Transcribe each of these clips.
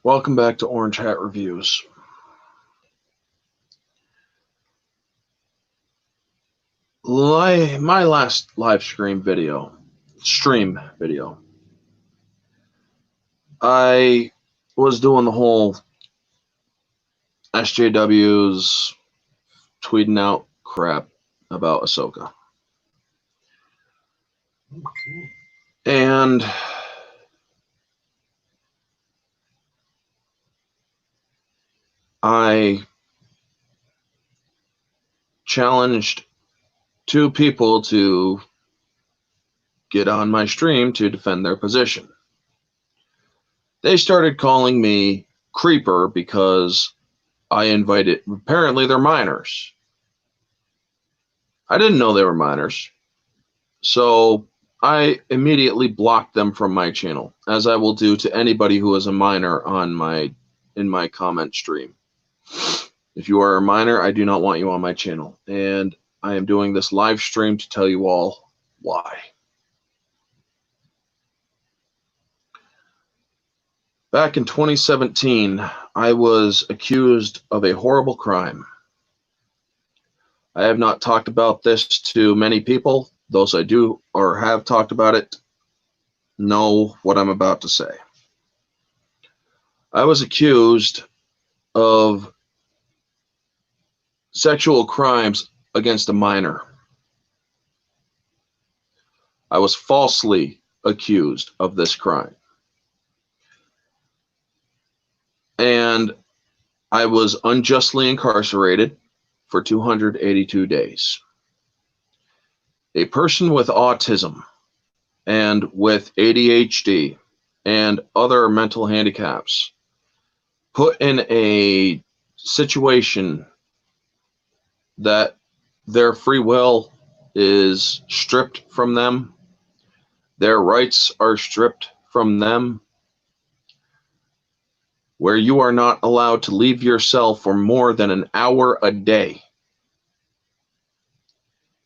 Welcome back to Orange Hat Reviews. My last live stream video, I was doing the whole SJWs tweeting out crap about Ahsoka. And I challenged two people to get on my stream to defend their position. They started calling me Creeper because I invited, apparently they're minors. I didn't know they were minors. So I immediately blocked them from my channel, as I will do to anybody who is a minor in my comment stream. If you are a minor, I do not want you on my channel, and I am doing this live stream to tell you all why. Back in 2017, I was accused of a horrible crime. I have not talked about this to many people. Those I do or have talked about it know what I'm about to say. I was accused of sexual crimes against a minor. I was falsely accused of this crime. And I was unjustly incarcerated for 282 days. A person with autism and with ADHD and other mental handicaps put in a situation that their free will is stripped from them, their rights are stripped from them, where you are not allowed to leave your cell for more than an hour a day.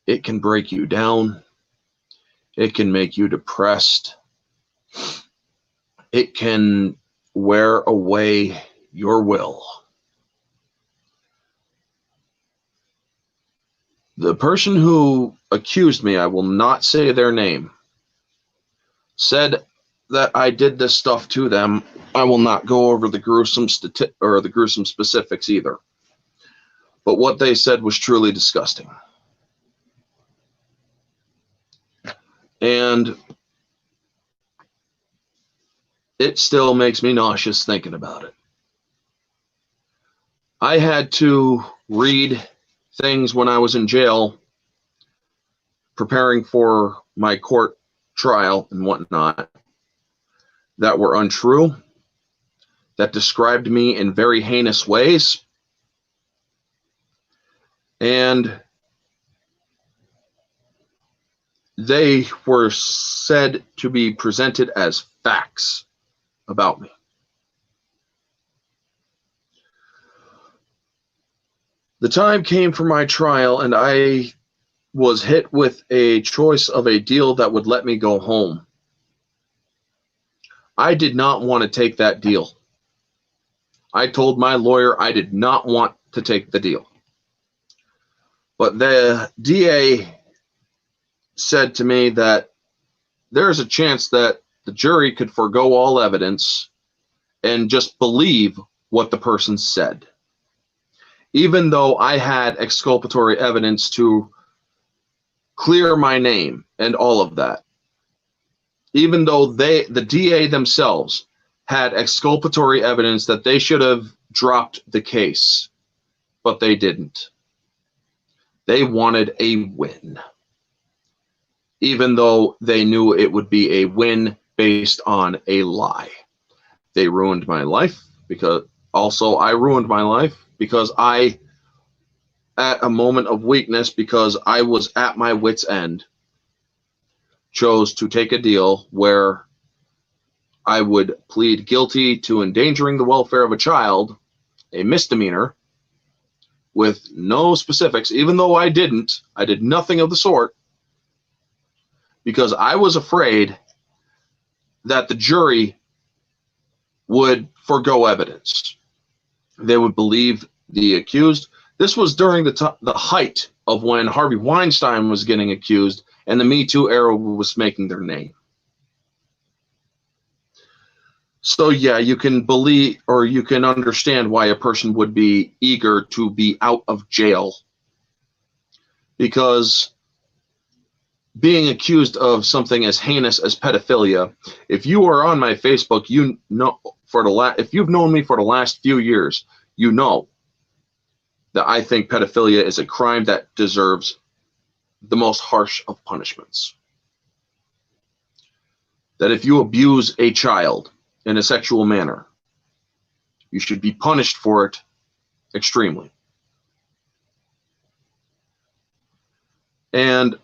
It can break you down. It can make you depressed. It can wear away your will. The person who accused me, I will not say their name, said that I did this stuff to them. I will not go over the gruesome specifics either. But what they said was truly disgusting. And it still makes me nauseous thinking about it. I had to read things when I was in jail preparing for my court trial and whatnot that were untrue, that described me in very heinous ways, and they were said to be presented as facts about me. The time came for my trial, and I was hit with a choice of a deal that would let me go home. I did not want to take that deal. I told my lawyer I did not want to take the deal. But the DA said to me that there's a chance that the jury could forego all evidence and just believe what the person said. Even though I had exculpatory evidence to clear my name and all of that. Even though the DA themselves had exculpatory evidence that they should have dropped the case, but they didn't. They wanted a win. Even though they knew it would be a win based on a lie. They ruined my life because I ruined my life because I, at a moment of weakness, because I was at my wit's end, chose to take a deal where I would plead guilty to endangering the welfare of a child, a misdemeanor, with no specifics, even though I did nothing of the sort, because I was afraid that the jury would forgo evidence. They would believe the accused. This was during the height of when Harvey Weinstein was getting accused and the Me Too era was making their name. So yeah, you can believe, or you can understand why a person would be eager to be out of jail, because being accused of something as heinous as pedophilia, if you are on my Facebook, you know, if you've known me for the last few years, you know that I think pedophilia is a crime that deserves the most harsh of punishments. That if you abuse a child in a sexual manner, you should be punished for it extremely. And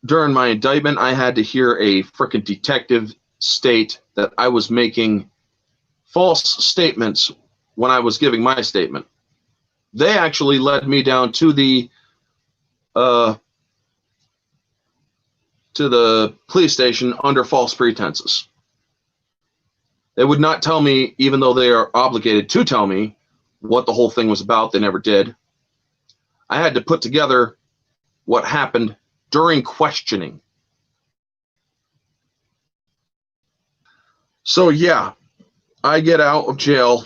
during my indictment, I had to hear a frickin' detective state that I was making false statements when I was giving my statement. They actually led me down to the police station under false pretenses. They would not tell me, even though they are obligated to tell me what the whole thing was about. They never did. I had to put together what happened during questioning. So yeah, I get out of jail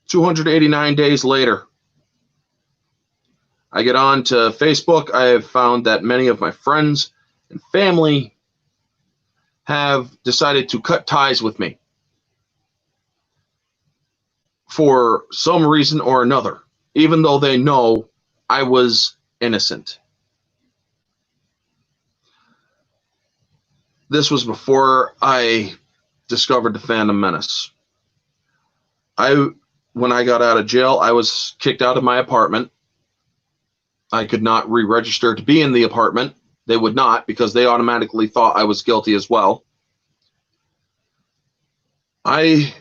289 days later. I get on to Facebook. I have found that many of my friends and family have decided to cut ties with me for some reason or another, even though they know I was innocent. This was before I discovered the Phantom Menace. When I got out of jail, I was kicked out of my apartment. I could not re-register to be in the apartment. They would not, because they automatically thought I was guilty as well. I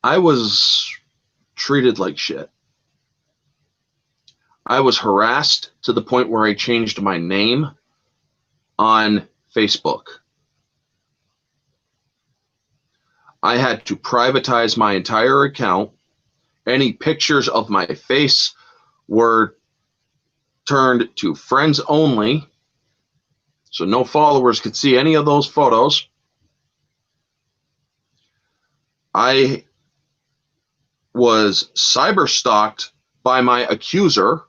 was treated like shit. I was harassed to the point where I changed my name on Facebook. I had to privatize my entire account. Any pictures of my face were turned to friends only, so no followers could see any of those photos. I was cyber stalked by my accuser.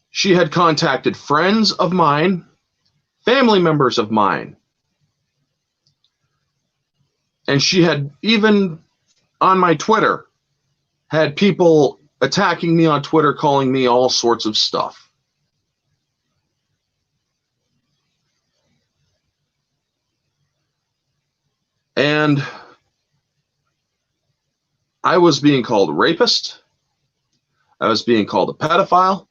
She had contacted friends of mine, family members of mine, and she had even on my Twitter had people attacking me on Twitter, calling me all sorts of stuff. And I was being called a rapist. I was being called a pedophile.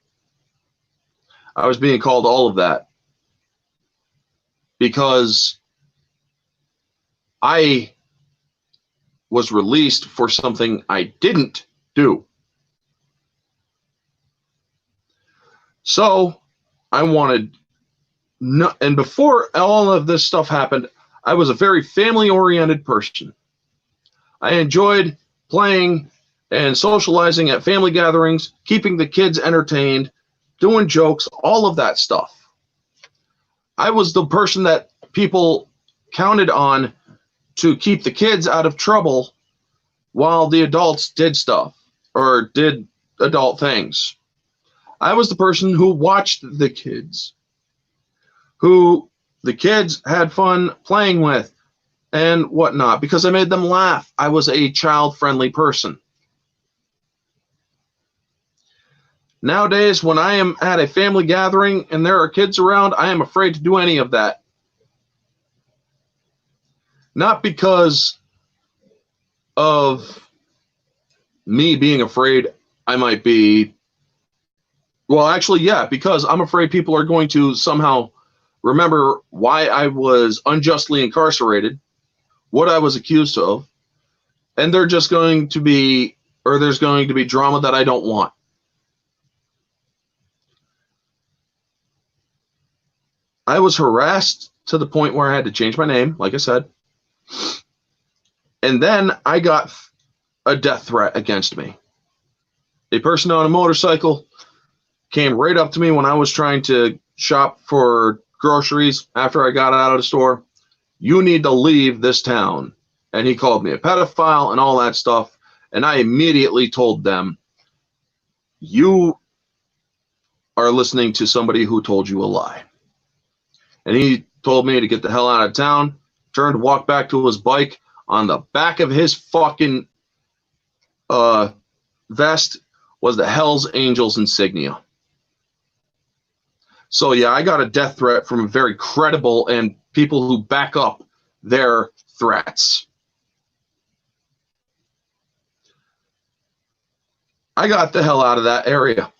I was being called all of that because I was released for something I didn't do. So I wanted, and before all of this stuff happened, I was a very family-oriented person. I enjoyed playing and socializing at family gatherings, keeping the kids entertained, doing jokes, all of that stuff. I was the person that people counted on to keep the kids out of trouble while the adults did stuff or did adult things. I was the person who watched the kids, who the kids had fun playing with and whatnot, because I made them laugh. I was a child-friendly person. Nowadays, when I am at a family gathering and there are kids around, I am afraid to do any of that. Not because of me being afraid I might be, well, actually, yeah, because I'm afraid people are going to somehow remember why I was unjustly incarcerated, what I was accused of, and they're just going to be or there's going to be drama that I don't want. I was harassed to the point where I had to change my name, like I said. And then I got a death threat against me. A person on a motorcycle came right up to me when I was trying to shop for groceries after I got out of the store. You need to leave this town. And he called me a pedophile and all that stuff. And I immediately told them, you are listening to somebody who told you a lie. And he told me to get the hell out of town, turned to walk back to his bike. On the back of his fucking vest was the Hells Angels insignia. So yeah, I got a death threat from very credible and people who back up their threats. I got the hell out of that area.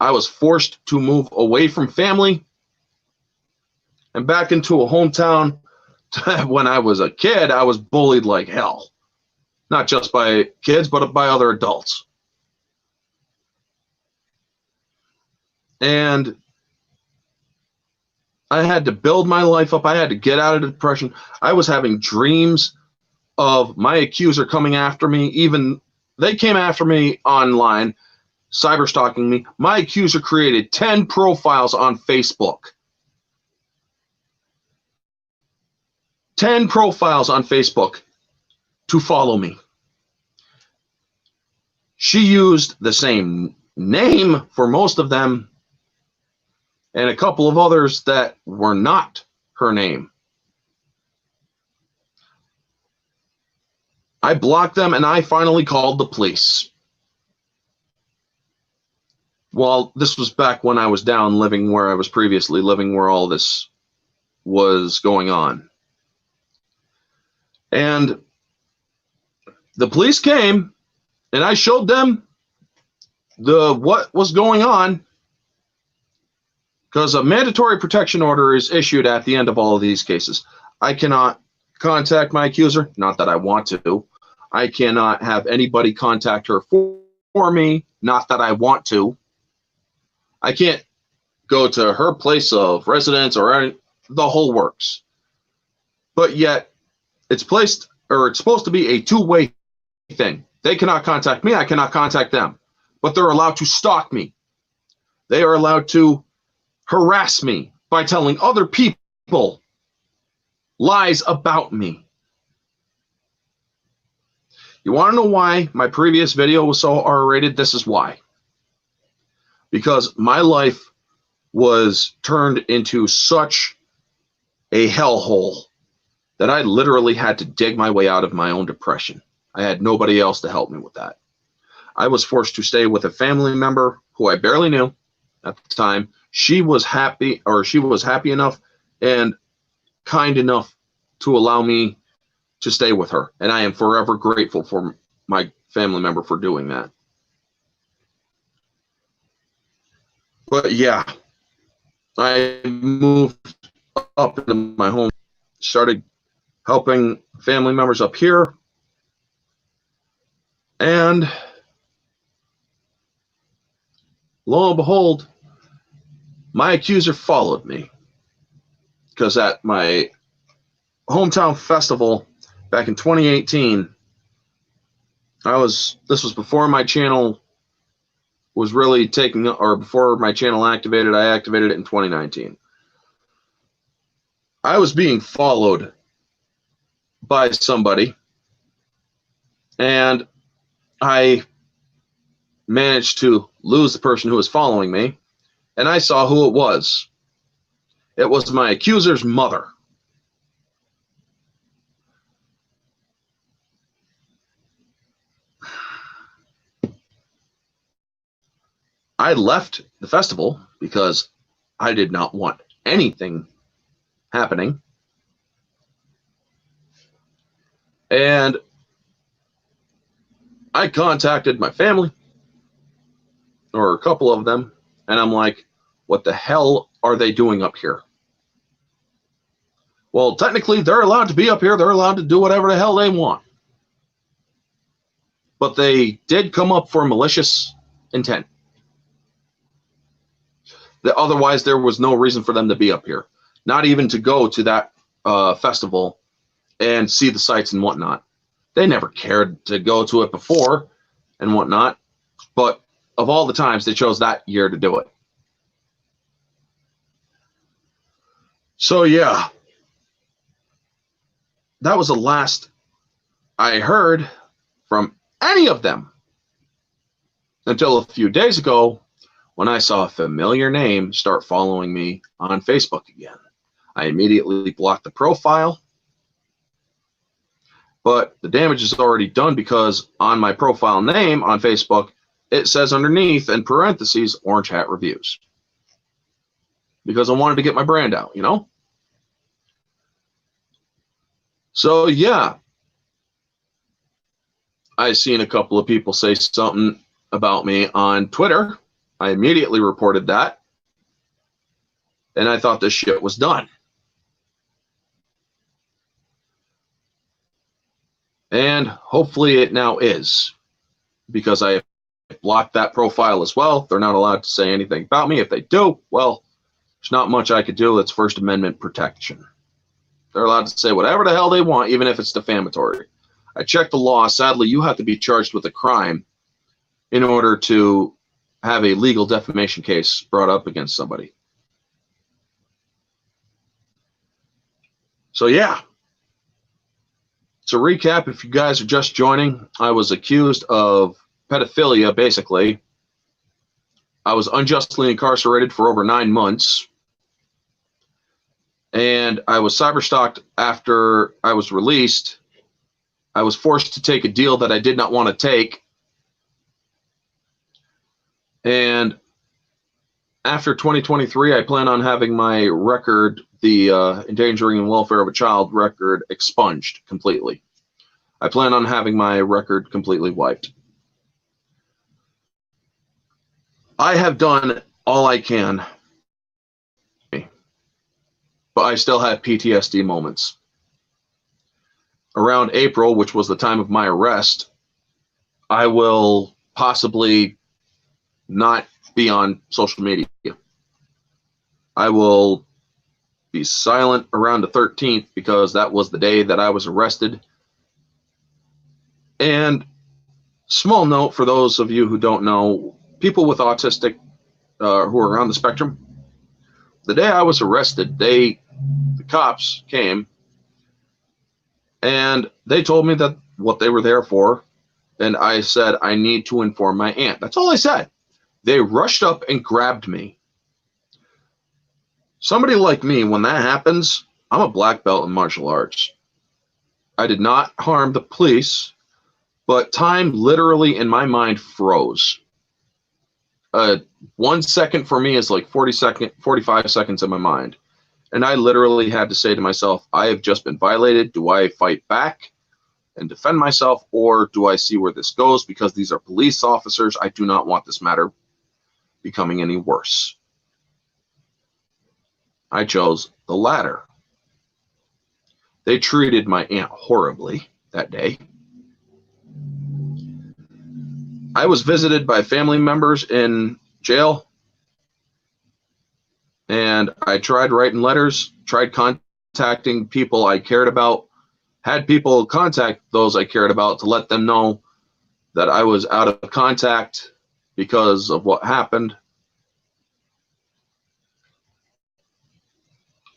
I was forced to move away from family and back into a hometown. When I was a kid, I was bullied like hell. Not just by kids, but by other adults. And I had to build my life up. I had to get out of the depression. I was having dreams of my accuser coming after me. Even they came after me online, cyber stalking me. My accuser created 10 profiles on Facebook. 10 profiles on Facebook to follow me. She used the same name for most of them and a couple of others that were not her name. I blocked them and I finally called the police. Well, this was back when I was down living where I was previously living, where all this was going on. And the police came and I showed them what was going on, because a mandatory protection order is issued at the end of all of these cases. I cannot contact my accuser, not that I want to. I cannot have anybody contact her for me, not that I want to. I can't go to her place of residence or the whole works. But yet, it's supposed to be a two-way thing. They cannot contact me, I cannot contact them. But they're allowed to stalk me. They are allowed to harass me by telling other people lies about me. You want to know why my previous video was so R-rated? This is why. Because my life was turned into such a hellhole that I literally had to dig my way out of my own depression. I had nobody else to help me with that. I was forced to stay with a family member who I barely knew at the time. She was happy enough and kind enough to allow me to stay with her. And I am forever grateful for my family member for doing that. But yeah, I moved up into my home, started helping family members up here, and lo and behold, my accuser followed me, because at my hometown festival back in 2018, this was before my channel was really taking, or before my channel activated. I activated it in 2019. I was being followed by somebody, and I managed to lose the person who was following me, and I saw who it was. It was my accuser's mother. I left the festival because I did not want anything happening. And I contacted my family, or a couple of them, and I'm like, what the hell are they doing up here? Well, technically, they're allowed to be up here. They're allowed to do whatever the hell they want. but they did come up for malicious intent. Otherwise, there was no reason for them to be up here, not even to go to that festival and see the sights and whatnot. They never cared to go to it before and whatnot, but of all the times, they chose that year to do it. So yeah, that was the last I heard from any of them until a few days ago when I saw a familiar name start following me on Facebook again. I immediately blocked the profile, but the damage is already done because on my profile name on Facebook, it says underneath in parentheses, Orange Hat Reviews. Because I wanted to get my brand out, you know? So yeah, I seen a couple of people say something about me on Twitter. I immediately reported that, and I thought this shit was done. And hopefully it now is, because I blocked that profile as well. They're not allowed to say anything about me. If they do, well, there's not much I could do. It's First Amendment protection. They're allowed to say whatever the hell they want, even if it's defamatory. I checked the law. Sadly, you have to be charged with a crime in order to have a legal defamation case brought up against somebody. So yeah, to recap, if you guys are just joining, I was accused of pedophilia, basically. I was unjustly incarcerated for over 9 months. And I was cyberstalked after I was released. I was forced to take a deal that I did not want to take. And after 2023, I plan on having my record, the endangering and welfare of a child record, expunged completely. I plan on having my record completely wiped. I have done all I can, but I still have PTSD moments. Around April, which was the time of my arrest, I will possibly not be on social media. I will be silent around the 13th because that was the day that I was arrested. And small note for those of you who don't know, people with autistic who are on the spectrum, the day I was arrested, the cops came and they told me that what they were there for, and I said, I need to inform my aunt. That's all I said. They rushed up and grabbed me. Somebody like me, when that happens, I'm a black belt in martial arts. I did not harm the police, but time literally in my mind froze. 1 second for me is like 45 seconds in my mind. And I literally had to say to myself, I have just been violated. Do I fight back and defend myself, or do I see where this goes? Because these are police officers. I do not want this matter becoming any worse. I chose the latter. They treated my aunt horribly that day. I was visited by family members in jail, and I tried writing letters, tried contacting people I cared about, had people contact those I cared about to let them know that I was out of contact because of what happened.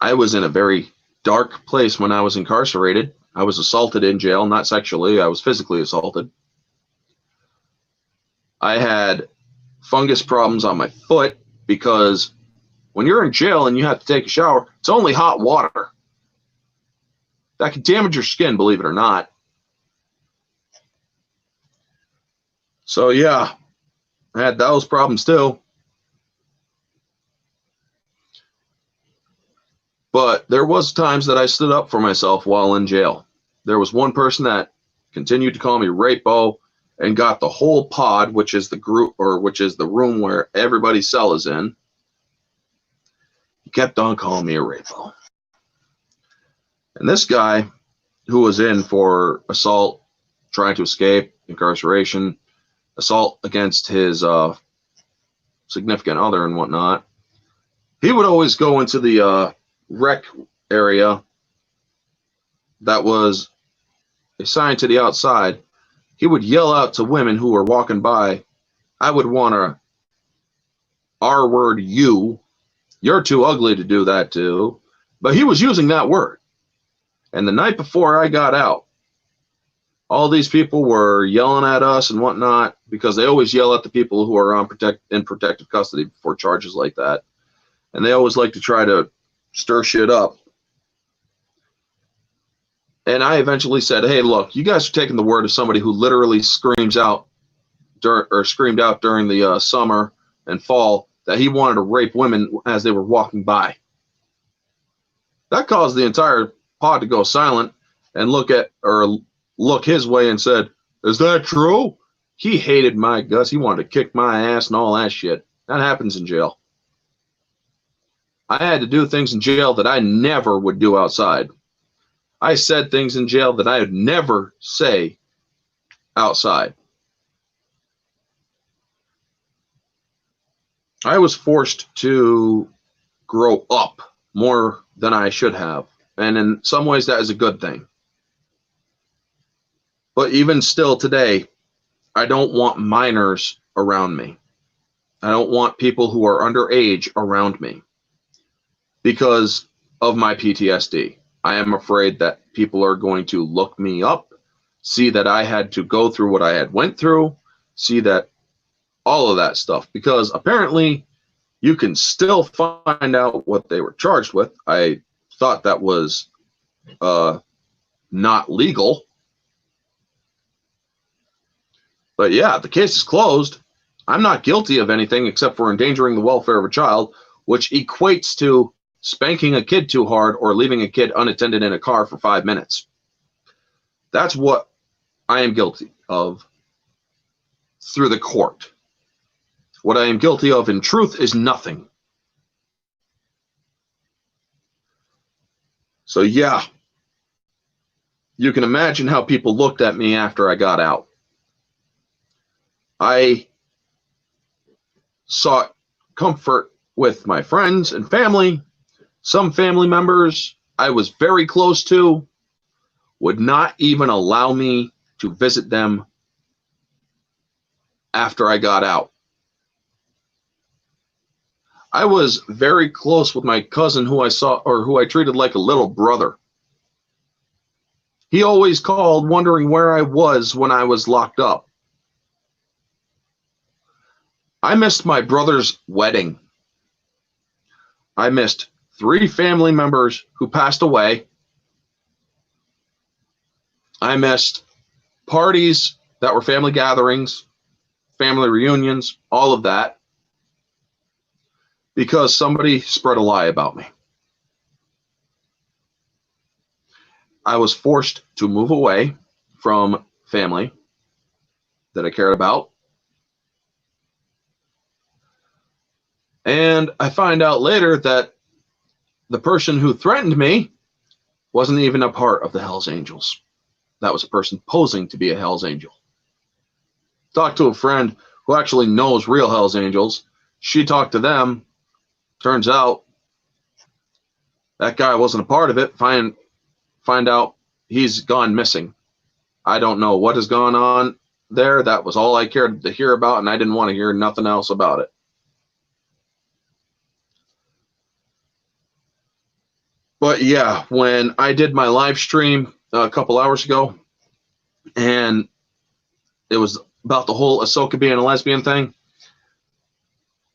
I was in a very dark place when I was incarcerated. I was assaulted in jail, not sexually. I was physically assaulted. I had fungus problems on my foot because when you're in jail and you have to take a shower, it's only hot water. That can damage your skin, believe it or not. So yeah, I had those problems too. But there was times that I stood up for myself while in jail. There was one person that continued to call me Rapo and got the whole pod, which is the group, or which is the room where everybody's cell is in. He kept on calling me a Rapo. And this guy, who was in for assault, trying to escape, incarceration, assault against his significant other and whatnot. He would always go into the rec area that was assigned to the outside. He would yell out to women who were walking by, I would want to R-word you. You're too ugly to do that to. But he was using that word. And the night before I got out, all these people were yelling at us and whatnot, because they always yell at the people who are in protective custody for charges like that. And they always like to try to stir shit up. And I eventually said, hey, look, you guys are taking the word of somebody who literally screamed out during the summer and fall that he wanted to rape women as they were walking by. That caused the entire pod to go silent and look his way and said, is that true? He hated my guts. He wanted to kick my ass and all that shit. That happens in jail. I had to do things in jail that I never would do outside. I said things in jail that I would never say outside. I was forced to grow up more than I should have. And in some ways, that is a good thing. But even still today, I don't want minors around me. I don't want people who are underage around me because of my PTSD. I am afraid that people are going to look me up, see that I had to go through what I had went through, see that all of that stuff, because apparently you can still find out what they were charged with. I thought that was not legal. But yeah, the case is closed. I'm not guilty of anything except for endangering the welfare of a child, which equates to spanking a kid too hard or leaving a kid unattended in a car for 5 minutes. That's what I am guilty of through the court. What I am guilty of in truth is nothing. So yeah, you can imagine how people looked at me after I got out. I sought comfort with my friends and family. Some family members I was very close to would not even allow me to visit them after I got out. I was very close with my cousin who I treated like a little brother. He always called wondering where I was when I was locked up. I missed my brother's wedding. I missed 3 family members who passed away. I missed parties that were family gatherings, family reunions, all of that, because somebody spread a lie about me. I was forced to move away from family that I cared about. And I find out later that the person who threatened me wasn't even a part of the Hells Angels. That was a person posing to be a Hells Angel. Talked to a friend who actually knows real Hells Angels. She talked to them. Turns out that guy wasn't a part of it. Find out he's gone missing. I don't know what has gone on there. That was all I cared to hear about, and I didn't want to hear nothing else about it. But yeah, when I did my live stream a couple hours ago, and it was about the whole Ahsoka being a lesbian thing,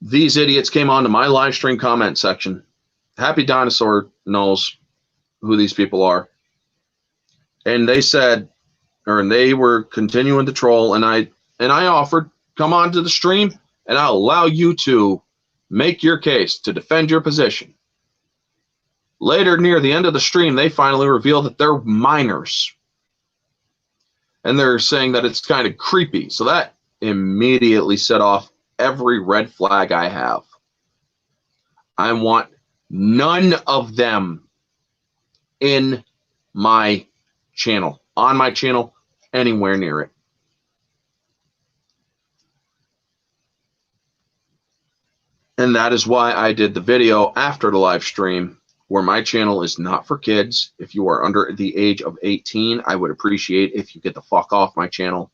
these idiots came onto my live stream comment section. Happy Dinosaur knows who these people are. And they said, or they were continuing to troll, and I offered, come on to the stream, and I'll allow you to make your case to defend your position. Later, near the end of the stream, they finally revealed that they're minors. And they're saying that it's kind of creepy. So that immediately set off every red flag I have. I want none of them in my channel, on my channel, anywhere near it. And that is why I did the video after the live stream, where my channel is not for kids. If you are under the age of 18, I would appreciate if you get the fuck off my channel.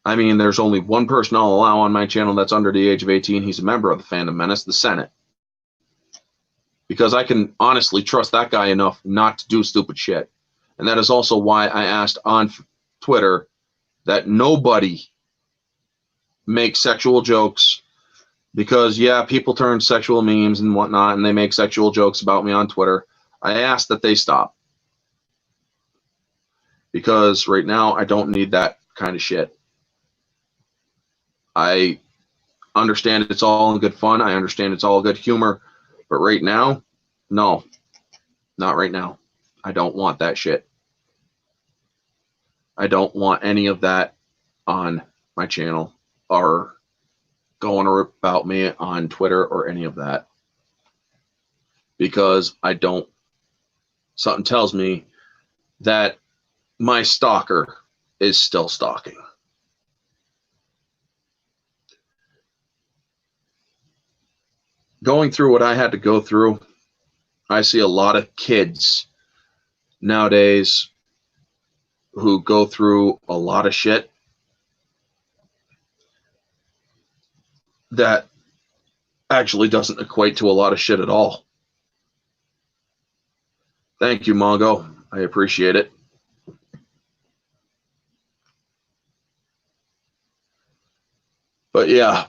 I mean, there's only one person I'll allow on my channel that's under the age of 18. He's a member of the Fandom Menace, the Senate. Because I can honestly trust that guy enough not to do stupid shit. And that is also why I asked on Twitter that nobody make sexual jokes, because yeah, people turn sexual memes and whatnot, and they make sexual jokes about me on Twitter. I asked that they stop, because right now I don't need that kind of shit. I understand it's all in good fun. I understand it's all good humor, but right now, no, not right now. I don't want that shit. I don't want any of that on my channel or going about me on Twitter or any of that, because I don't, something tells me that my stalker is still stalking. Going through what I had to go through, I see a lot of kids nowadays who go through a lot of shit that actually doesn't equate to a lot of shit at all. Thank you, Mongo. I appreciate it. But yeah,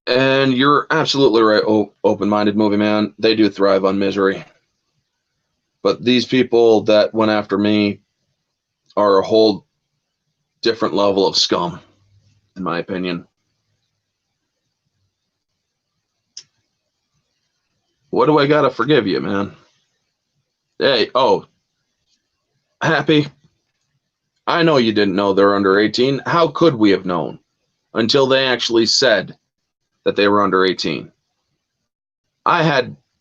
and you're absolutely right, open-minded movie man. They do thrive on misery. But these people that went after me are a whole different level of scum, in my opinion. What do I gotta forgive you, man? Hey, oh, Happy, I know you didn't know they're under 18. How could we have known until they actually said that they were under 18?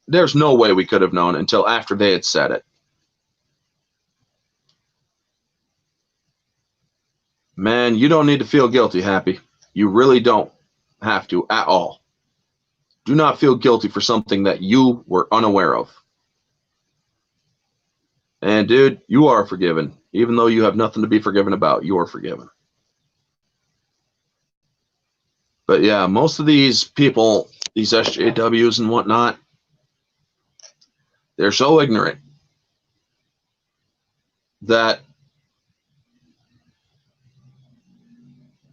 There's no way we could have known until after they had said it. Man, you don't need to feel guilty, Happy. You really don't have to at all. Do not feel guilty for something that you were unaware of. And dude, you are forgiven. Even though you have nothing to be forgiven about, you are forgiven. But yeah, most of these people, these SJWs and whatnot, they're so ignorant that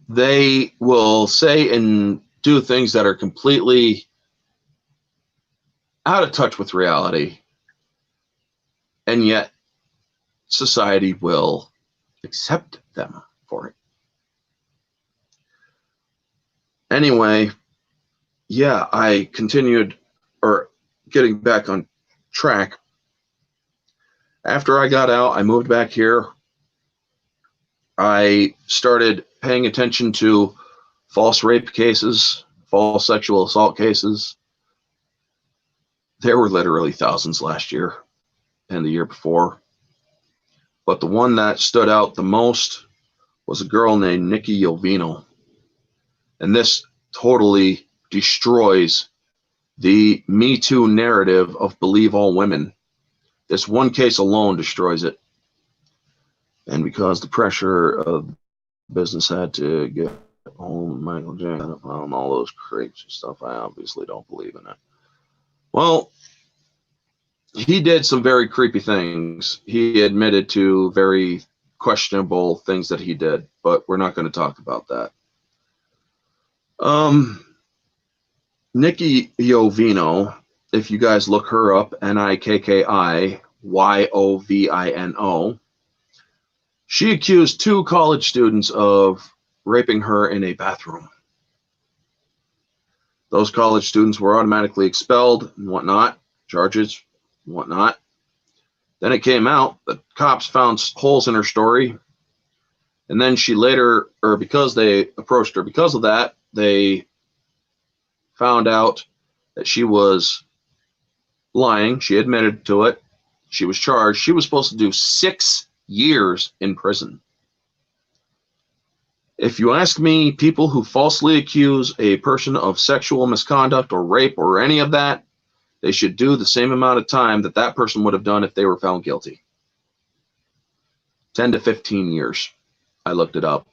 they will say and do things that are completely out of touch with reality, and yet society will accept them for it. Anyway, yeah, I continued, or getting back on track. After I got out, I moved back here. I started paying attention to false rape cases, false sexual assault cases. There were literally thousands last year and the year before. But the one that stood out the most was a girl named Nikki Jovino. And this totally destroys the Me Too narrative of believe all women. This one case alone destroys it. And because the pressure of business had to get home Michael Jackson and all those creeps and stuff, I obviously don't believe in it. Well, he did some very creepy things. He admitted to very questionable things that he did, but we're not going to talk about that. Nikki Jovino, if you guys look her up, Nikkiyovino, she accused 2 college students of raping her in a bathroom. Those college students were automatically expelled and whatnot, charges and whatnot. Then it came out that cops found holes in her story. And then she later, or because they approached her because of that, they found out that she was lying. She admitted to it. She was charged. She was supposed to do 6 years in prison. If you ask me, people who falsely accuse a person of sexual misconduct or rape or any of that, they should do the same amount of time that that person would have done if they were found guilty. 10 to 15 years. I looked it up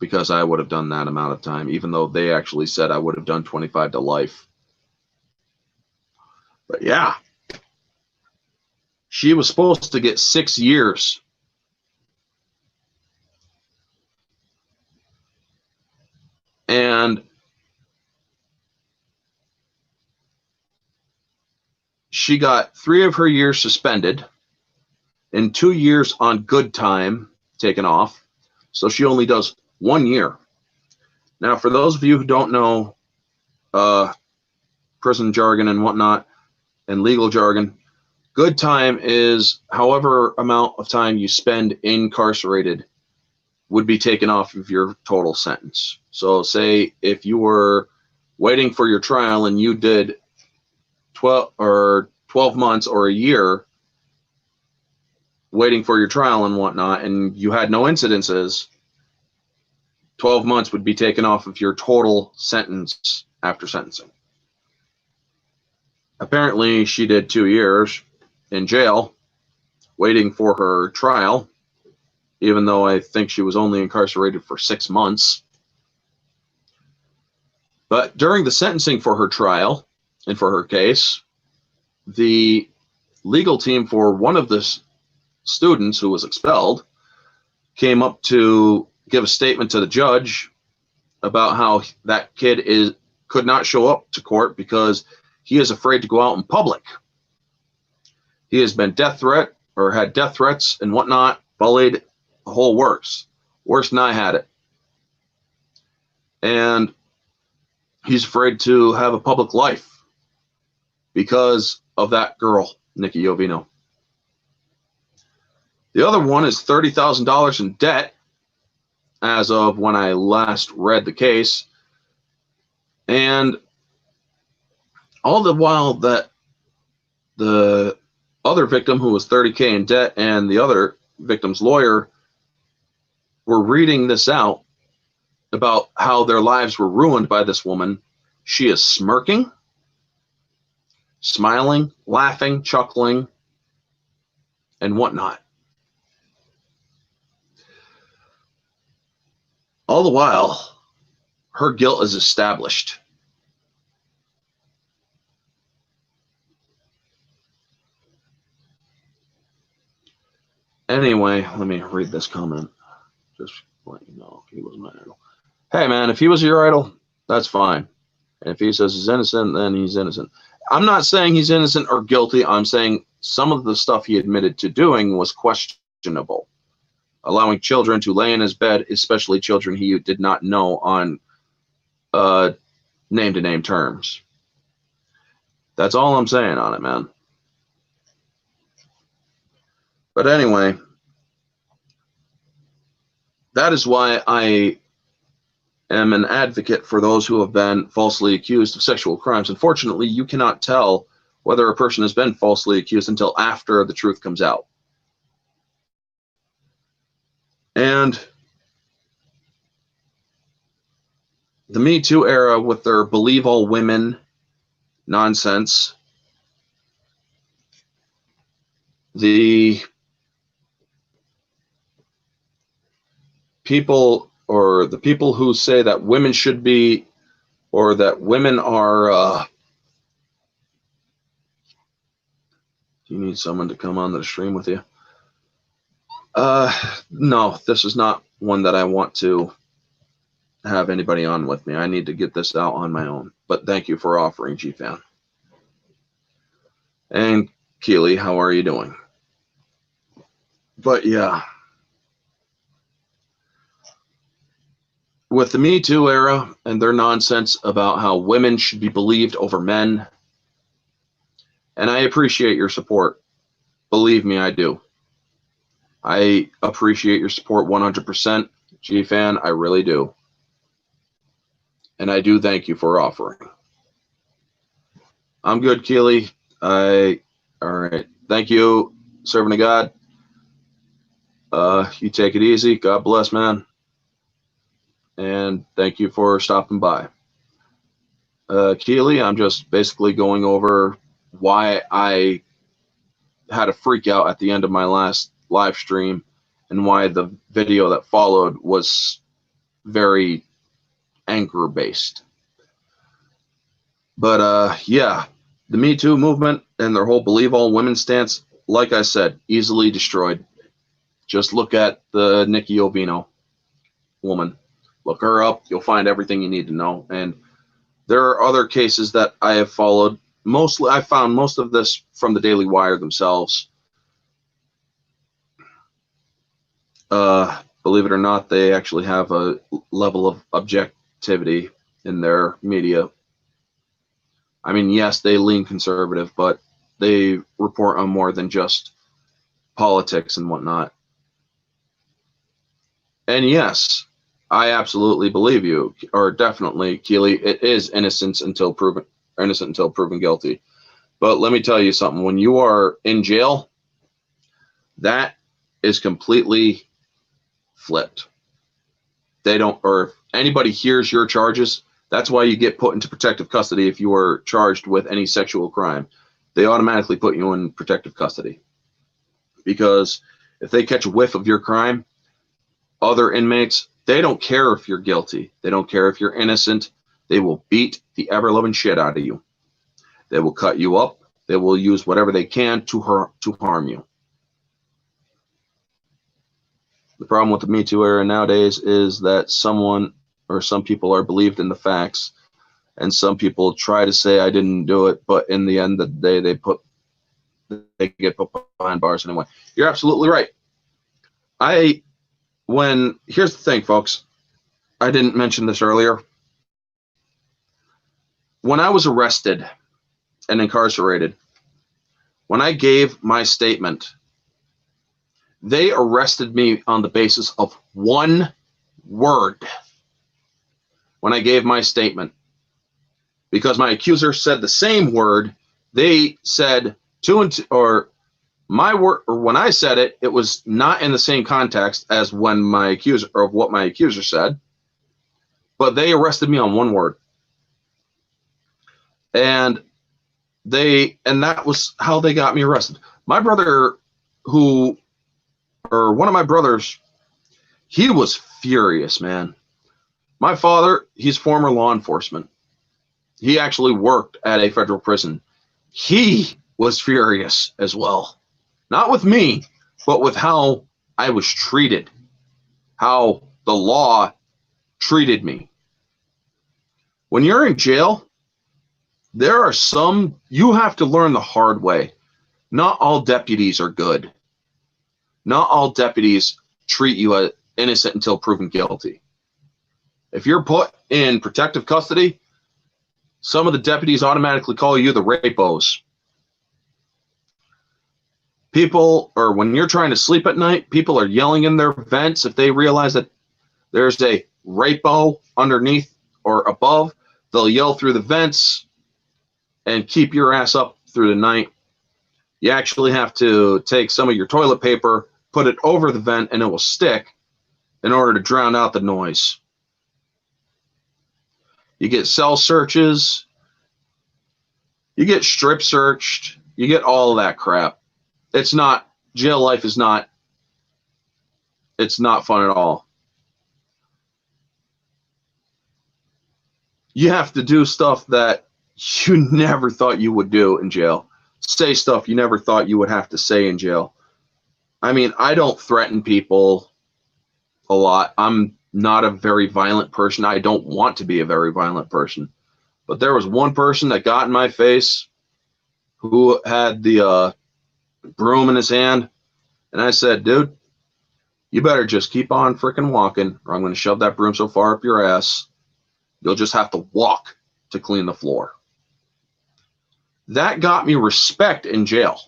because I would have done that amount of time, even though they actually said I would have done 25 to life. But yeah, she was supposed to get 6 years. And she got 3 of her years suspended and 2 years on good time taken off. So she only does 1 year. Now, for those of you who don't know prison jargon and whatnot and legal jargon, good time is however amount of time you spend incarcerated would be taken off of your total sentence. So say if you were waiting for your trial and you did 12 months or a year waiting for your trial and whatnot, and you had no incidences, 12 months would be taken off of your total sentence after sentencing. Apparently, she did 2 years in jail waiting for her trial, even though I think she was only incarcerated for 6 months. But during the sentencing for her trial and for her case, the legal team for one of the students who was expelled came up to give a statement to the judge about how that kid could not show up to court because he is afraid to go out in public. He has been had death threats and whatnot, bullied, the whole works. Worse than I had it. And he's afraid to have a public life because of that girl, Nikki Jovino. The other one is $30,000 in debt as of when I last read the case. And all the while that the other victim, who was $30K in debt, and the other victim's lawyer were reading this out about how their lives were ruined by this woman, she is smirking, smiling, laughing, chuckling, and whatnot. All the while, her guilt is established. Anyway, let me read this comment. Just let you know, he was my idol. Hey, man, if he was your idol, that's fine. And if he says he's innocent, then he's innocent. I'm not saying he's innocent or guilty. I'm saying some of the stuff he admitted to doing was questionable. Allowing children to lay in his bed, especially children he did not know, on name-to-name terms. That's all I'm saying on it, man. But anyway, that is why I am an advocate for those who have been falsely accused of sexual crimes. Unfortunately, you cannot tell whether a person has been falsely accused until after the truth comes out. And the Me Too era, with their believe all women nonsense, the people who say that women should be, or that women are, do you need someone to come on the stream with you? No, this is not one that I want to have anybody on with me. I need to get this out on my own. But thank you for offering, G-Fan. And Keely, how are you doing? But yeah, with the Me Too era and their nonsense about how women should be believed over men, and I appreciate your support. Believe me, I do. I appreciate your support 100%, G-Fan. I really do. And I do thank you for offering. I'm good, Keely. All right. Thank you, servant of God. You take it easy. God bless, man. And thank you for stopping by. Keely, I'm just basically going over why I had a freak out at the end of my last live stream and why the video that followed was very anger based. But yeah, the Me Too movement and their whole believe all women stance, like I said, easily destroyed. Just look at the Nikki Ovino woman. Look her up. You'll find everything you need to know. And there are other cases that I have followed. Mostly, I found most of this from the Daily Wire themselves. Believe it or not, they actually have a level of objectivity in their media. I mean, yes, they lean conservative, but they report on more than just politics and whatnot. And yes, I absolutely believe you, or definitely, Keely, it is innocent until proven guilty. But let me tell you something. When you are in jail, that is completely flipped. They don't, or if anybody hears your charges, that's why you get put into protective custody if you are charged with any sexual crime. They automatically put you in protective custody. Because if they catch a whiff of your crime, other inmates, they don't care if you're guilty. They don't care if you're innocent. They will beat the ever-loving shit out of you. They will cut you up. They will use whatever they can to harm you. The problem with the Me Too era nowadays is that some people are believed in the facts, and some people try to say I didn't do it, but in the end of the day, they get put behind bars anyway. You're absolutely right. Here's the thing, folks. I didn't mention this earlier. When I was arrested and incarcerated, when I gave my statement, they arrested me on the basis of one word when I gave my statement. Because my accuser said the same word, they said two and two, or my word, or when I said it, it was not in the same context as when my accuser, or what my accuser said, but they arrested me on one word. And that was how they got me arrested. My brother, one of my brothers, he was furious, man. My father, he's former law enforcement. He actually worked at a federal prison. He was furious as well. Not with me, but with how I was treated, how the law treated me. When you're in jail, there are some, you have to learn the hard way. Not all deputies are good. Not all deputies treat you as innocent until proven guilty. If you're put in protective custody, some of the deputies automatically call you the rapos. People, or when you're trying to sleep at night, people are yelling in their vents. If they realize that there's a rapo underneath or above, they'll yell through the vents and keep your ass up through the night. You actually have to take some of your toilet paper, put it over the vent, and it will stick in order to drown out the noise. You get cell searches. You get strip searched. You get all of that crap. It's not, jail life is not, it's not fun at all. You have to do stuff that you never thought you would do in jail. Say stuff you never thought you would have to say in jail. I mean, I don't threaten people a lot. I'm not a very violent person. I don't want to be a very violent person. But there was one person that got in my face who had the broom in his hand. And I said, dude, you better just keep on freaking walking, or I'm going to shove that broom so far up your ass, you'll just have to walk to clean the floor. That got me respect in jail,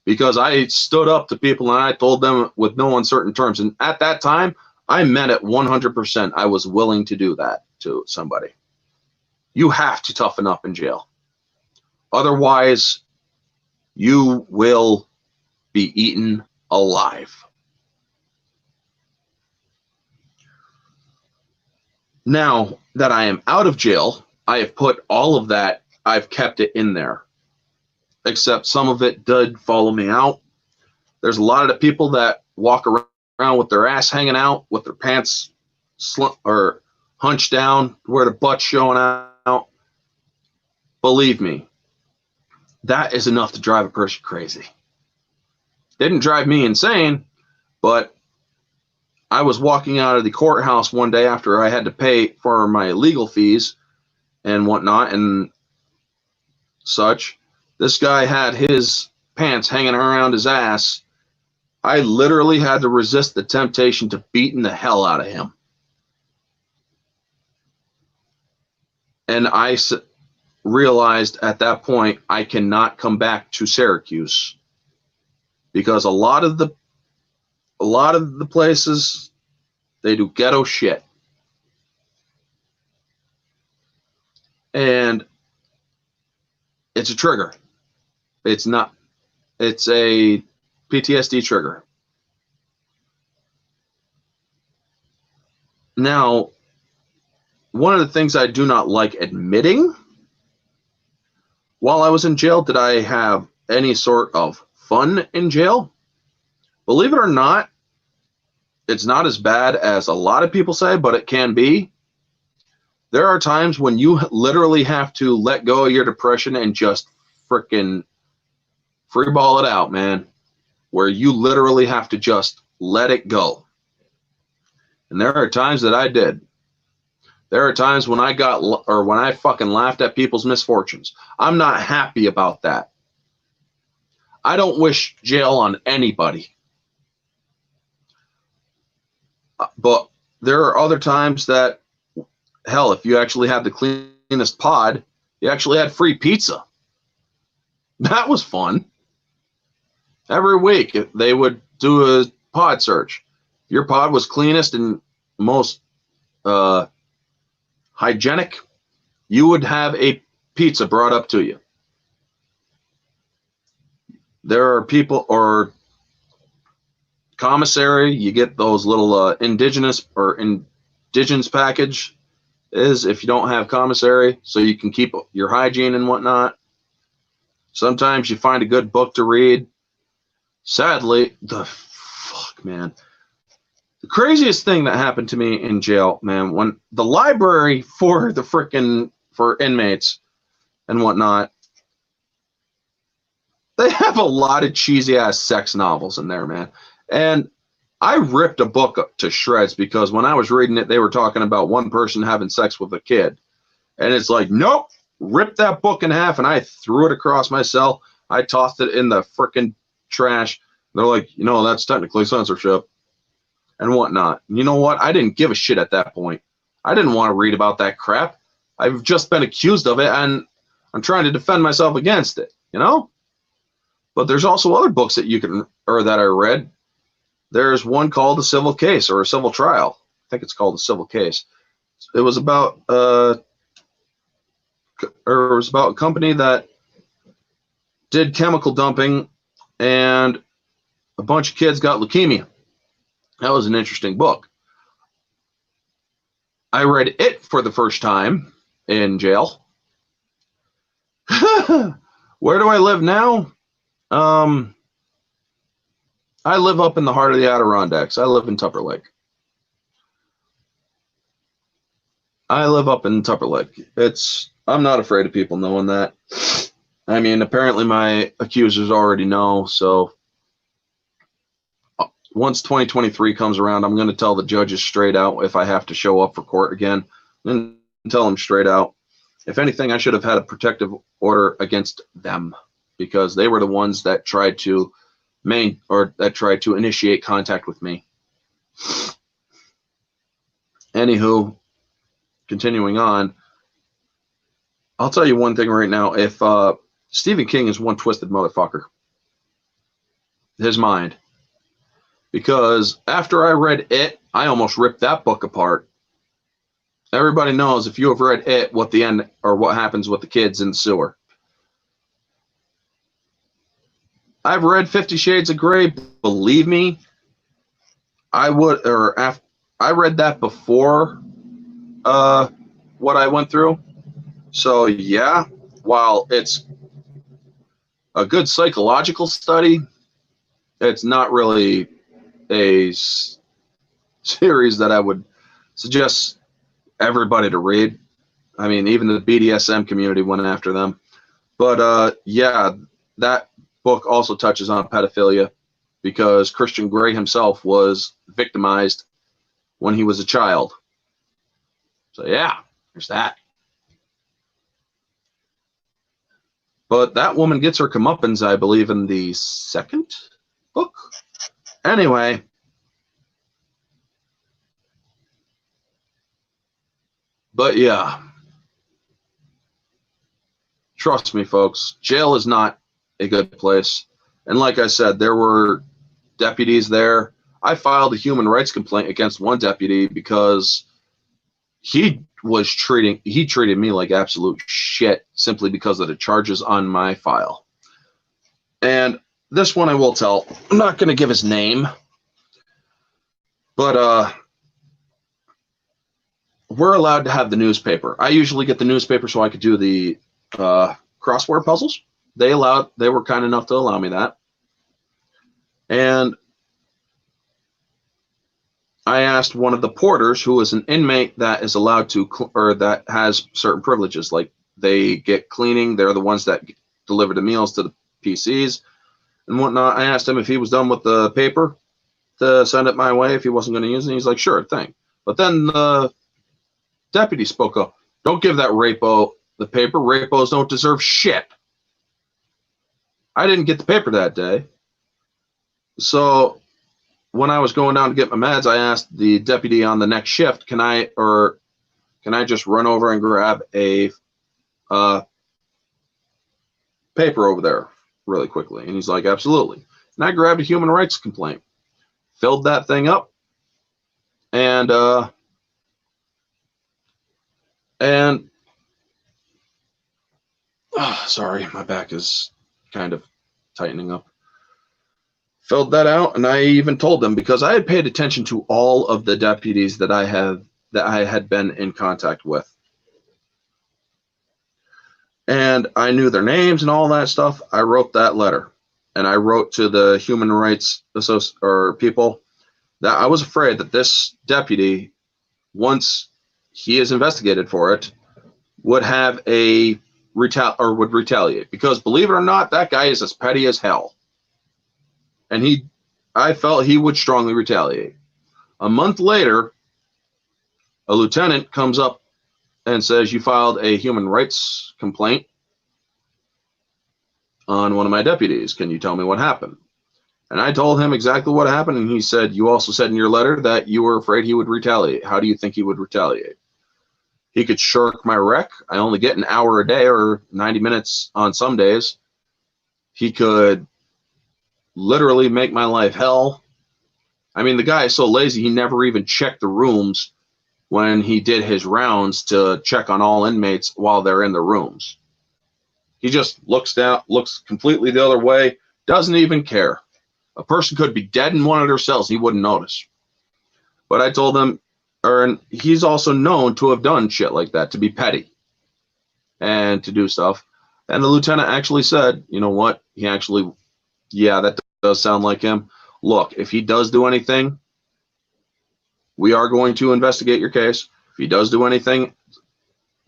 because I stood up to people and I told them with no uncertain terms. And at that time, I meant it 100%. I was willing to do that to somebody. You have to toughen up in jail. Otherwise, you will be eaten alive. Now that I am out of jail, I have put all of that, I've kept it in there. Except some of it did follow me out. There's a lot of the people that walk around with their ass hanging out, with their pants or hunched down, where the butt's showing out. Believe me, that is enough to drive a person crazy. Didn't drive me insane, but I was walking out of the courthouse one day after I had to pay for my legal fees and whatnot and such. This guy had his pants hanging around his ass. I literally had to resist the temptation to beating the hell out of him. And I realized at that point I cannot come back to Syracuse, because a lot of the places, they do ghetto shit. And it's a trigger. It's a PTSD trigger. Now, one of the things I do not like admitting, while I was in jail, did I have any sort of fun in jail? Believe it or not, it's not as bad as a lot of people say, but it can be. There are times when you literally have to let go of your depression and just freaking free ball it out, man, where you literally have to just let it go. And there are times that I did. There are times when when I fucking laughed at people's misfortunes. I'm not happy about that. I don't wish jail on anybody. But there are other times that, hell, if you actually had the cleanest pod, you actually had free pizza. That was fun. Every week they would do a pod search. If your pod was cleanest and most hygienic, you would have a pizza brought up to you. There are people, or commissary, you get those little indigenous package is if you don't have commissary, so you can keep your hygiene and whatnot. Sometimes you find a good book to read. Sadly, the craziest thing that happened to me in jail, man, when the library for inmates and whatnot, they have a lot of cheesy ass sex novels in there, man. And I ripped a book up to shreds because when I was reading it, they were talking about one person having sex with a kid. And it's like, nope, ripped that book in half and I threw it across my cell. I tossed it in the freaking trash. They're like, that's technically censorship and whatnot. You know what? I didn't give a shit at that point. I didn't want to read about that crap. I've just been accused of it and I'm trying to defend myself against it, But there's also other books that that I read. There's one called The Civil Case or A Civil Trial. I think it's called The Civil Case. It was about a company that did chemical dumping and a bunch of kids got leukemia. That was an interesting book. I read it for the first time in jail. Where do I live now? I live up in the heart of the Adirondacks. I live in Tupper Lake. I'm not afraid of people knowing that. I mean, apparently my accusers already know, so once 2023 comes around, I'm going to tell the judges straight out if I have to show up for court again, and tell them straight out. If anything, I should have had a protective order against them because they were the ones that tried to initiate contact with me. Anywho, continuing on, I'll tell you one thing right now. If Stephen King is one twisted motherfucker, his mind. Because after I read it, I almost ripped that book apart. Everybody knows if you have read it, what the end or what happens with the kids in the sewer. I've read 50 Shades of Grey. Believe me, I read that before what I went through. So yeah, while it's a good psychological study, it's not really a series that I would suggest everybody to read. I mean, even the BDSM community went after them. But yeah, that book also touches on pedophilia because Christian Grey himself was victimized when he was a child. So yeah, there's that. But that woman gets her comeuppance, I believe, in the second book. Anyway. But yeah. Trust me, folks, jail is not a good place. And like I said, there were deputies there. I filed a human rights complaint against one deputy because he treated me like absolute shit simply because of the charges on my file. And this one I will tell. I'm not going to give his name, but we're allowed to have the newspaper. I usually get the newspaper so I could do the crossword puzzles. They were kind enough to allow me that. And I asked one of the porters, who is an inmate that is allowed to, or that has certain privileges, like they get cleaning. They're the ones that deliver the meals to the PCs and whatnot. I asked him if he was done with the paper to send it my way if he wasn't going to use it. He's like, sure thing. But then the deputy spoke up. Don't give that rapo the paper. Rapos don't deserve shit. I didn't get the paper that day. So when I was going down to get my meds, I asked the deputy on the next shift, can I just run over and grab a paper over there really quickly? And he's like, absolutely. And I grabbed a human rights complaint, filled that thing up, and sorry, my back is kind of tightening up. Filled that out, and I even told them, because I had paid attention to all of the deputies that I had been in contact with, and I knew their names and all that stuff. I wrote that letter, and I wrote to the human rights people that I was afraid that this deputy, once he is investigated for it, would have would retaliate, because believe it or not, that guy is as petty as hell. And I felt he would strongly retaliate. A month later, a lieutenant comes up and says, you filed a human rights complaint on one of my deputies. Can you tell me what happened? And I told him exactly what happened, and he said, you also said in your letter that you were afraid he would retaliate. How do you think he would retaliate? He could shirk my rec. I only get an hour a day or 90 minutes on some days. He could literally make my life hell. I mean, the guy is so lazy, he never even checked the rooms when he did his rounds to check on all inmates while they're in the rooms. He just looks down, looks completely the other way, doesn't even care. A person could be dead in one of their cells, he wouldn't notice. But I told him, and he's also known to have done shit like that, to be petty and to do stuff. And the lieutenant actually said, you know what? Yeah, that does sound like him. Look, if he does do anything, we are going to investigate your case. If he does do anything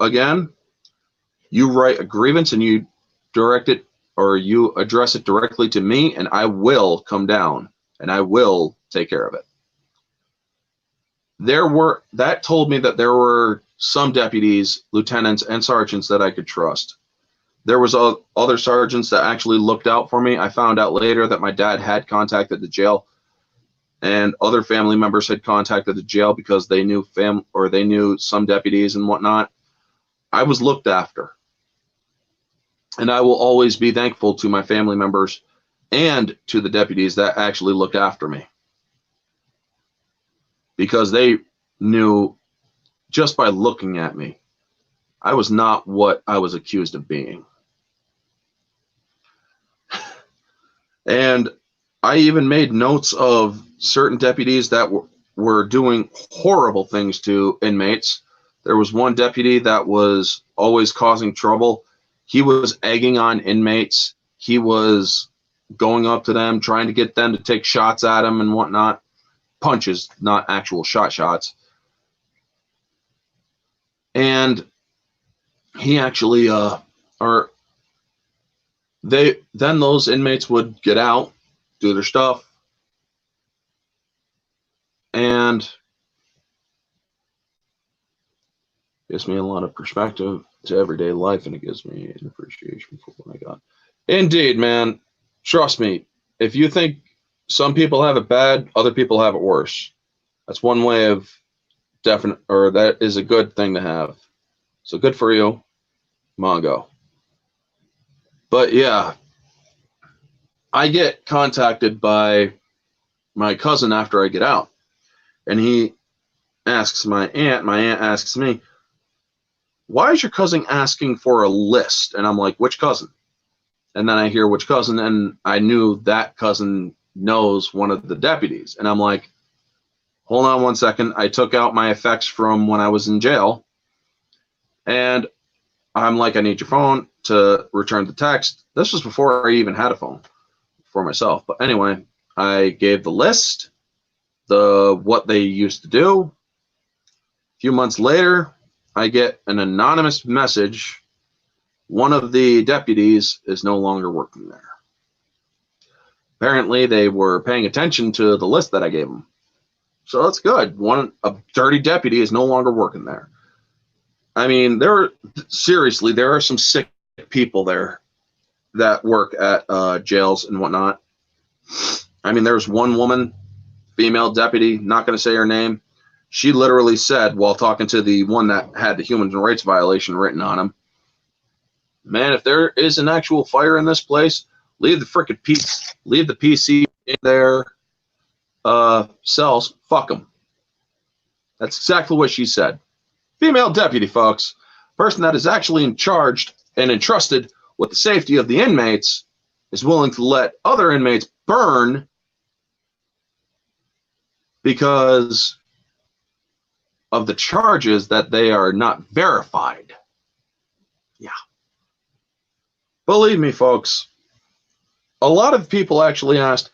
again, you write a grievance and you direct it, or you address it directly to me, and I will come down and I will take care of it. That told me that there were some deputies, lieutenants, and sergeants that I could trust. There was other sergeants that actually looked out for me. I found out later that my dad had contacted the jail, and other family members had contacted the jail because they knew they knew some deputies and whatnot. I was looked after, and I will always be thankful to my family members and to the deputies that actually looked after me, because they knew just by looking at me, I was not what I was accused of being. And I even made notes of certain deputies that were doing horrible things to inmates, There was one deputy that was always causing trouble. He was egging on inmates. He was going up to them, trying to get them to take shots at him and whatnot. Punches, not actual shots. And he actually, then those inmates would get out, do their stuff, and gives me a lot of perspective to everyday life, and it gives me an appreciation for what I got. Indeed, man. Trust me. If you think some people have it bad, other people have it worse. That's one way of that is a good thing to have. So good for you, Mongo. But yeah, I get contacted by my cousin after I get out, and he asks my aunt asks me, why is your cousin asking for a list? And I'm like, which cousin? And then I hear which cousin, and I knew that cousin knows one of the deputies. And I'm like, hold on one second. I took out my effects from when I was in jail, and I'm like, I need your phone to return the text. This was before I even had a phone for myself. But anyway, I gave the list, what they used to do. A few months later, I get an anonymous message. One of the deputies is no longer working there. Apparently, they were paying attention to the list that I gave them. So that's good. A dirty deputy is no longer working there. I mean, seriously, there are some sick people there that work at jails and whatnot. I mean, there's one woman, female deputy, not going to say her name. She literally said, while talking to the one that had the human rights violation written on him, man, if there is an actual fire in this place, leave the PC in their cells. Fuck them. That's exactly what she said. Female deputy, folks. Person that is actually in charge and entrusted with the safety of the inmates is willing to let other inmates burn because of the charges that they are not verified. Yeah. Believe me, folks, a lot of people actually asked,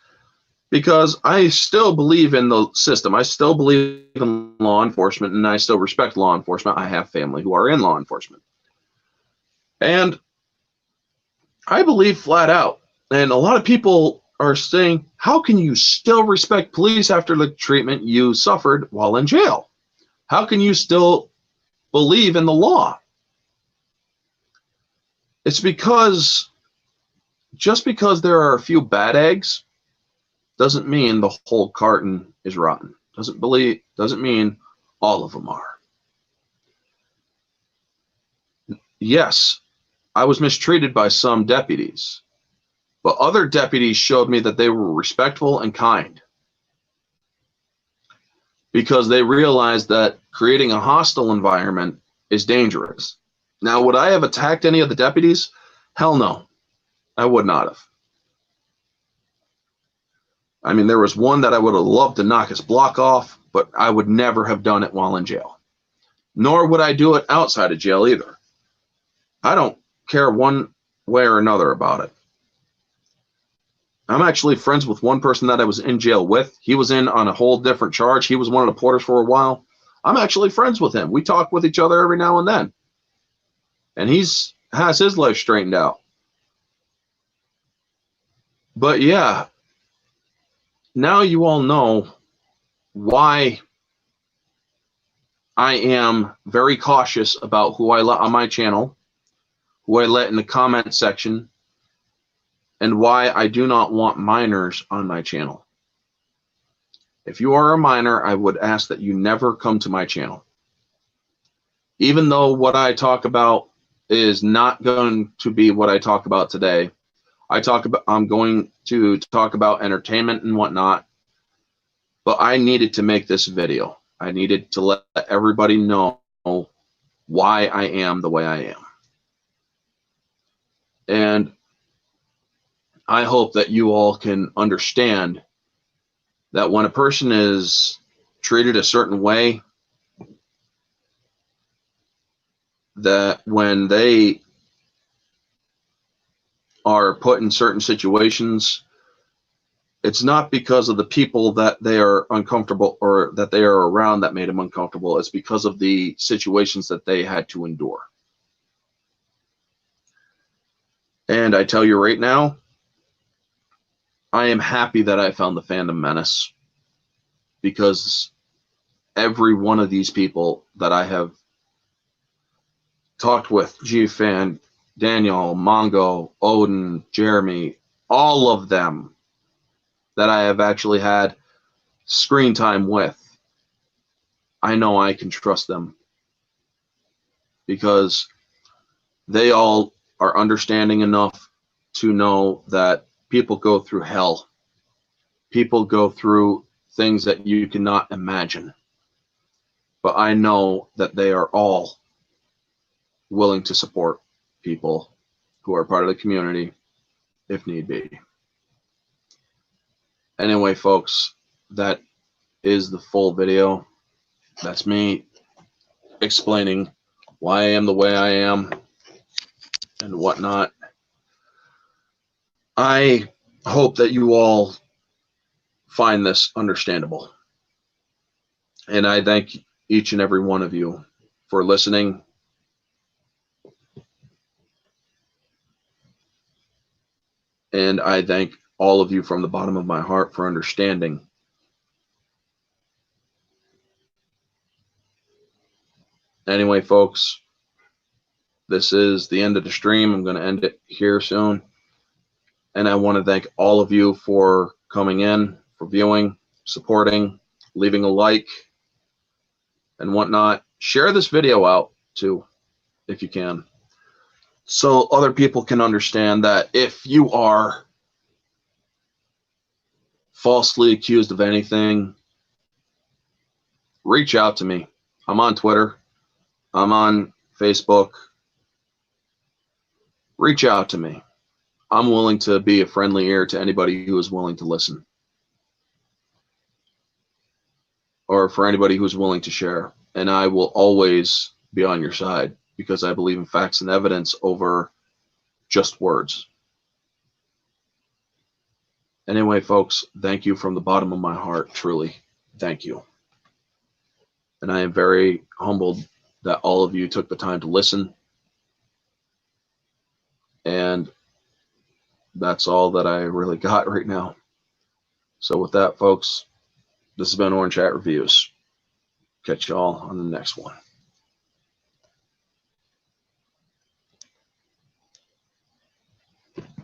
because I still believe in the system. I still believe in law enforcement, and I still respect law enforcement. I have family who are in law enforcement. And I believe flat out, and a lot of people are saying, how can you still respect police after the treatment you suffered while in jail? How can you still believe in the law? It's because just because there are a few bad eggs doesn't mean the whole carton is rotten. Doesn't mean all of them are. Yes, I was mistreated by some deputies, but other deputies showed me that they were respectful and kind because they realized that creating a hostile environment is dangerous. Now, would I have attacked any of the deputies? Hell no, I would not have. I mean, there was one that I would have loved to knock his block off, but I would never have done it while in jail. Nor would I do it outside of jail either. I don't care one way or another about it. I'm actually friends with one person that I was in jail with. He was in on a whole different charge. He was one of the porters for a while. I'm actually friends with him. We talk with each other every now and then. And has his life straightened out. But yeah, now you all know why I am very cautious about who I let on my channel, who I let in the comment section, and why I do not want minors on my channel. If you are a minor, I would ask that you never come to my channel. Even though what I talk about is not going to be what I talk about today. I'm going to talk about entertainment and whatnot, but I needed to make this video. I needed to let everybody know why I am the way I am. And I hope that you all can understand that when a person is treated a certain way, that when they are put in certain situations, it's not because of the people that they are uncomfortable or that they are around that made them uncomfortable. It's because of the situations that they had to endure. And I tell you right now, I am happy that I found the Fandom Menace, because every one of these people that I have talked with, GFan, Daniel, Mongo, Odin, Jeremy, all of them that I have actually had screen time with, I know I can trust them, because they all are understanding enough to know that people go through hell. People go through things that you cannot imagine. But I know that they are all willing to support people who are part of the community if need be. Anyway, folks, that is the full video. That's me explaining why I am the way I am and whatnot. I hope that you all find this understandable. And I thank each and every one of you for listening. And I thank all of you from the bottom of my heart for understanding. Anyway, folks, this is the end of the stream. I'm going to end it here soon. And I want to thank all of you for coming in, for viewing, supporting, leaving a like, and whatnot. Share this video out too, if you can, so other people can understand that if you are falsely accused of anything, reach out to me. I'm on Twitter. I'm on Facebook. Reach out to me. I'm willing to be a friendly ear to anybody who is willing to listen, or for anybody who's willing to share. And I will always be on your side, because I believe in facts and evidence over just words. Anyway, folks, thank you from the bottom of my heart, truly. Thank you. And I am very humbled that all of you took the time to listen. And that's all that I really got right now. So with that, folks, this has been Orange Hat Reviews. Catch y'all on the next one.